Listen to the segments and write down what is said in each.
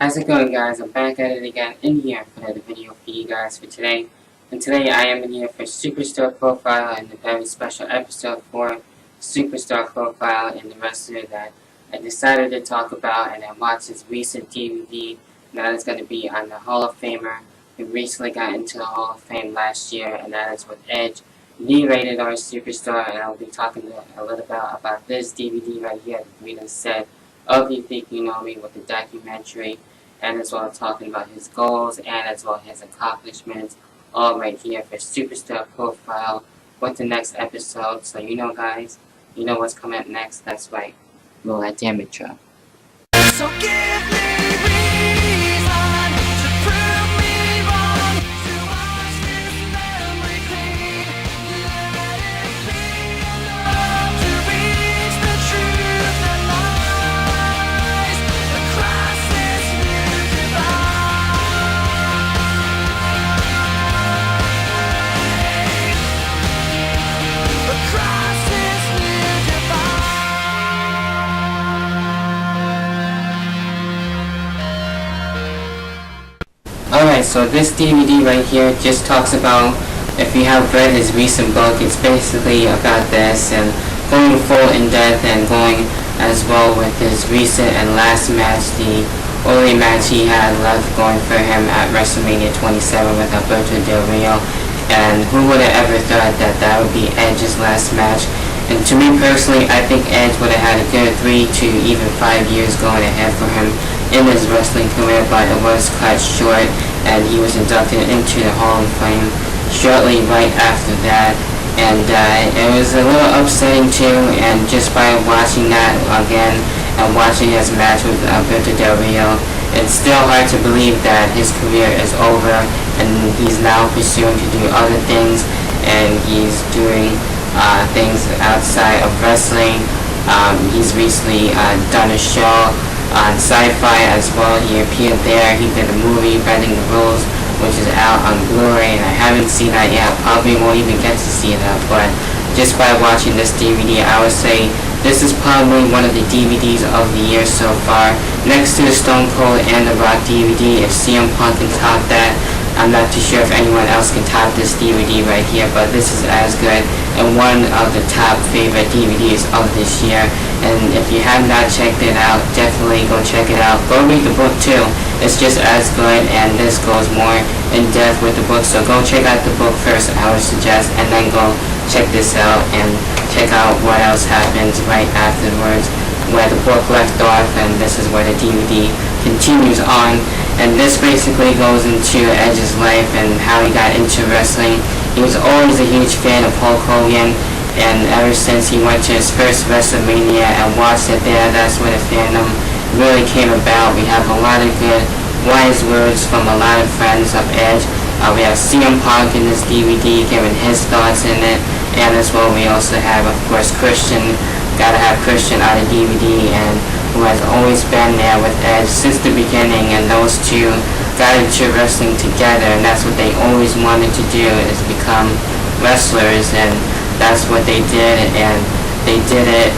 How's it going, guys? I'm back at it again in here for another video for you guys for today. And today I am in here for Superstar Profile and a very special episode for Superstar Profile and the wrestler that I decided to talk about, and I watched his recent DVD that is going to be on the Hall of Famer who recently got into the Hall of Fame last year, and that is with Edge, the Rated R Superstar. And I'll be talking a little bit about this DVD right here, the Freedom Set of You Think You Know Me, with the documentary, and as well as talking about his goals and as well as his accomplishments, all right here for Superstar Profile with the next episode. So guys, you know what's coming up next. That's right, roll that damn intro. So give me reason to prove me wrong, to wash this memory clean. Let it be enough to reach the truth that lies across this new divide. Across this new divide. Alright, so this DVD right here just talks about, if you have read his recent book, it's basically about this and going full in depth and going as well with his recent and last match, the only match he had left going for him at WrestleMania 27 with Alberto Del Rio. And who would have ever thought that that would be Edge's last match? And to me personally, I think Edge would have had a good 3 to even 5 years going ahead for him in his wrestling career, but it was cut short, and he was inducted into the Hall of Fame shortly right after that. And it was a little upsetting too, and just by watching that again and watching his match with Alberto Del Rio, it's still hard to believe that his career is over and he's now pursuing to do other things, and he's doing things outside of wrestling. He's recently done a show on Sci-Fi as well. He appeared there. He did a movie, Bending the Rules, which is out on Blu-ray, and I haven't seen that yet. Probably won't even get to see that, but just by watching this DVD, I would say this is probably one of the DVDs of the year so far. Next to the Stone Cold and The Rock DVD, if CM Punk can top that, I'm not too sure if anyone else can top this DVD right here, but this is as good and one of the top favorite DVDs of this year. And if you have not checked it out, definitely go check it out. Go read the book too. It's just as good, and this goes more in depth with the book. So go check out the book first, I would suggest, and then go check this out and check out what else happens right afterwards, where the book left off, and this is where the DVD continues on. And this basically goes into Edge's life and how he got into wrestling. He was always a huge fan of Hulk Hogan, and ever since he went to his first WrestleMania and watched it there, that's when the fandom really came about. We have a lot of good wise words from a lot of friends of Edge. We have CM Punk in this DVD giving his thoughts in it, and as well we also have, of course, Christian. Gotta have Christian on the DVD, and who has always been there with Edge since the beginning, and those two got into wrestling together, and that's what they always wanted to do, is become wrestlers, and that's what they did, and they did it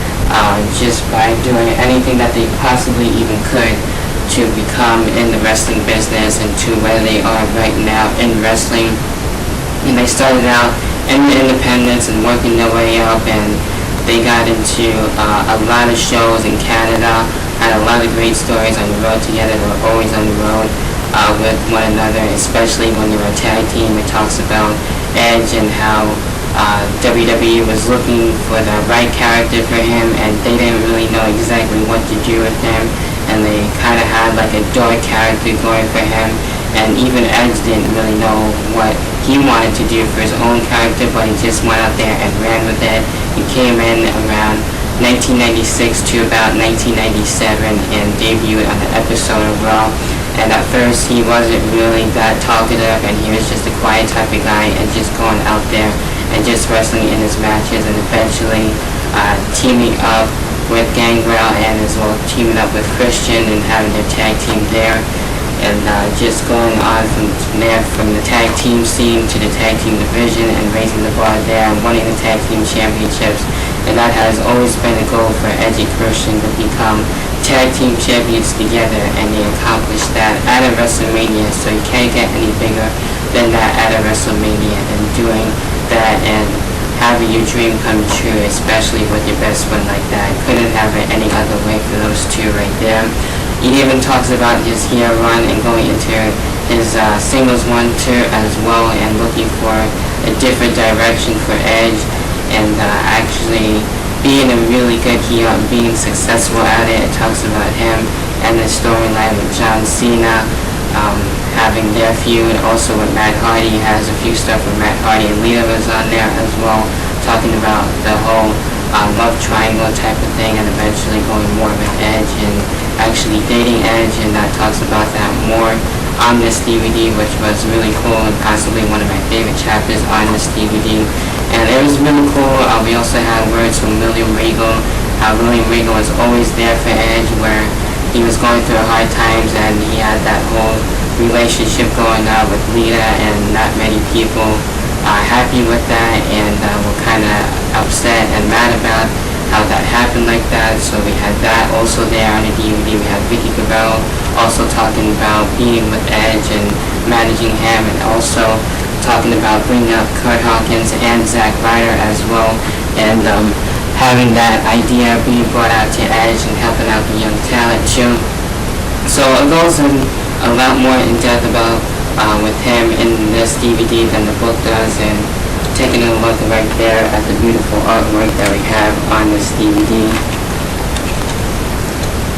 just by doing anything that they possibly even could to become in the wrestling business and to where they are right now in wrestling. And they started out in the independents and working their way up, and they got into a lot of shows in Canada, had a lot of great stories on the road together. They were always on the road with one another, especially when they were a tag team. It talks about Edge and how WWE was looking for the right character for him, and they didn't really know exactly what to do with him, and they kind of had like a dork character going for him, and even Edge didn't really know what he wanted to do for his own character, but he just went out there and ran with it. He came in around 1996 to about 1997 and debuted on an episode of Raw. And at first he wasn't really that talkative, and he was just a quiet type of guy and just going out there and just wrestling in his matches, and eventually teaming up with Gangrel and as well teaming up with Christian and having their tag team there. And just going on from there, from the tag team scene to the tag team division, and raising the bar there and winning the tag team championships. And that has always been a goal for Edge and Christian, to become tag team champions together, and they accomplished that at a WrestleMania. So you can't get any bigger than that at a WrestleMania, and doing that and having your dream come true, especially with your best friend like that. Couldn't have it any other way for those two right there. He even talks about his heel run and going into his singles one too as well, and looking for a different direction for Edge, and actually being a really good heel and being successful at it. It talks about him and the storyline with John Cena, having their feud. Also with Matt Hardy, has a few stuff with Matt Hardy and Lita was on there as well, talking about the whole love triangle type of thing, and eventually going more with Edge and actually dating Edge, and that talks about that more on this DVD, which was really cool and possibly one of my favorite chapters on this DVD. And it was really cool. We also had words from William Regal, how William Regal was always there for Edge, where he was going through hard times, and he had that whole relationship going on with Lita, and not many people are happy with that, and were kind of upset and mad about how that happened like that. So we had that also there on the DVD. We had Vicky Guerrero also talking about being with Edge and managing him, and also talking about bringing up Kurt Hawkins and Zack Ryder as well, and having that idea being brought out to Edge and helping out the young talent too. So it goes in a lot more in depth about with him in this DVD than the book does, and taking a look right there at the beautiful artwork that we have on this DVD,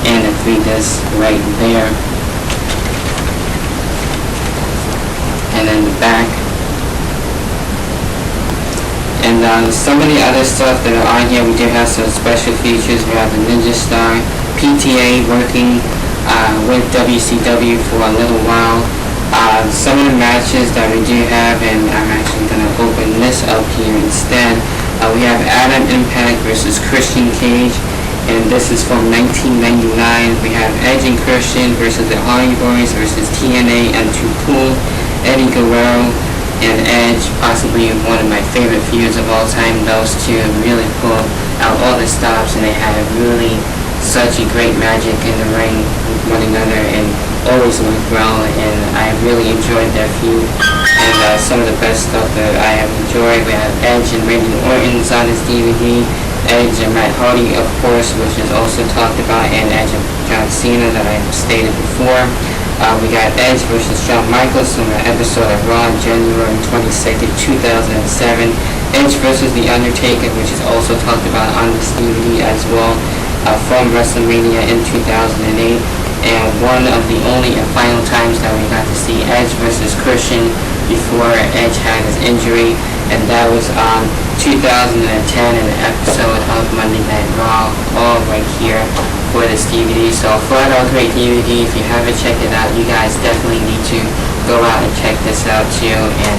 and the 3 discs right there, and then the back. And some of the other stuff that are on here, we do have some special features. We have the Ninja Star PTA working with WCW for a little while. Some of the matches that we do have, and I'm actually going to open this up here instead. We have Adam Impact versus Christian Cage, and this is from 1999. We have Edge and Christian versus the Hardy Boys versus TNA and Too Cool, Eddie Guerrero and Edge, possibly one of my favorite feuds of all time. Those two really pull out all the stops, and they have really such a great magic in the ring with one another, and always work well, and I really enjoyed their feud. And some of the best stuff that I have enjoyed, we have Edge and Randy Orton's on this DVD, Edge and Matt Hardy, of course, which is also talked about, and Edge and John Cena that I stated before. We got Edge versus Shawn Michaels from an episode of Raw, January 22nd, 2007. Edge versus The Undertaker, which is also talked about on this DVD as well, from WrestleMania in 2008. And one of the only and final times that we got to see Edge versus Christian before Edge had his injury, and that was 2010 in an episode of Monday Night Raw, all right here for this DVD. So flat out great DVD. If you haven't checked it out, you guys definitely need to go out and check this out too. And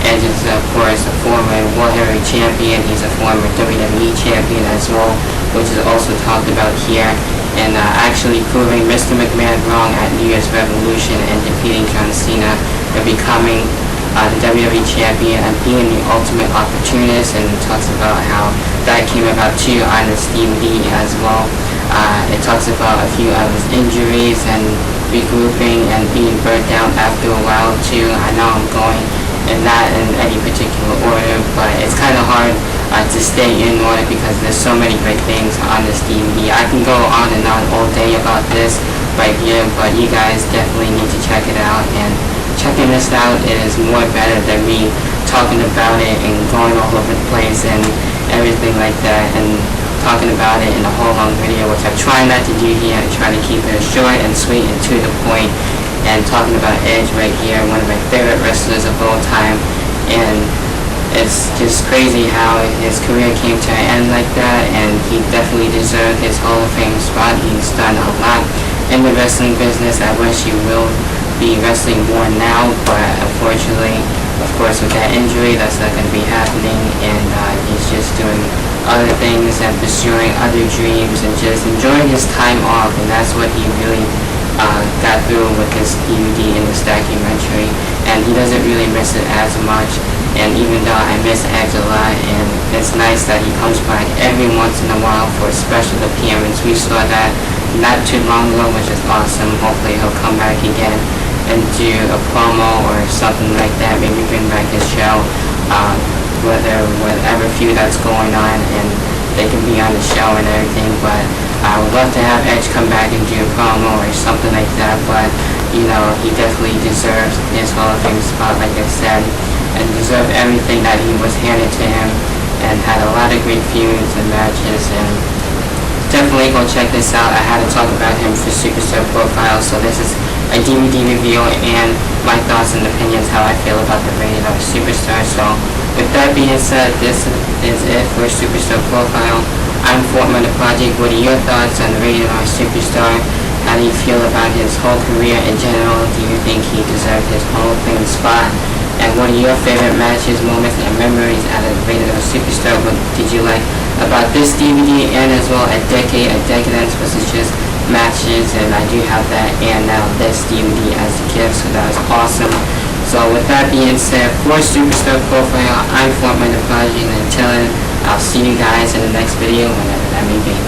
Edge is of course a former World Heavyweight Champion. He's a former WWE Champion as well, which is also talked about here, and actually proving Mr. McMahon wrong at New Year's Revolution and defeating John Cena and becoming the WWE Champion and being the ultimate opportunist. And it talks about how that came about too on this DVD as well. It talks about a few of his injuries and regrouping and being burnt down after a while too. I know I'm going and not in any particular order, but it's kind of hard to stay in order because there's so many great things on this DVD. I can go on and on all day about this right here, but you guys definitely need to check it out. And checking this out is more better than me talking about it and going all over the place and everything like that, and talking about it in a whole long video, which I try not to do here. I try to keep it short and sweet and to the point, and talking about Edge right here, one of my favorite wrestlers of all time. And it's just crazy how his career came to an end like that, and he definitely deserved his Hall of Fame spot. He's done a lot in the wrestling business. I wish he will be wrestling more now, but unfortunately, of course, with that injury, that's not going to be happening, and he's just doing other things and pursuing other dreams and just enjoying his time off, and that's what he really got through with this DVD and this documentary. And he doesn't really miss it as much, and even though I miss Edge a lot, and it's nice that he comes back every once in a while for a special appearance. We saw that not too long ago, which is awesome. Hopefully he'll come back again and do a promo or something like that. Maybe bring back his show, whatever feud that's going on, and they can be on the show and everything. But I would love to have Edge come back and do a promo or something like that. But you know, he definitely deserves his Hall of Fame spot, like I said, and deserved everything that he was handed to him, and had a lot of great feuds and matches. And definitely go check this out. I had to talk about him for Superstar Profile, so this is a DVD review and my thoughts and opinions, how I feel about the Rated R Superstar. So with that being said, this is it for Superstar Profile. I'm Fortman the Project. What are your thoughts on the Rated R Superstar? How do you feel about his whole career in general? Do you think he deserved his Hall of Fame spot? And what are your favorite matches, moments, and memories out of Rated R Superstar? What did you like about this DVD, and as well A Decadence, which is just matches, and I do have that, and now this DVD as a gift, so that was awesome. So with that being said, for Superstar Profile, I'm Fortman the Project, and until then, I'll see you guys in the next video, whenever that may be.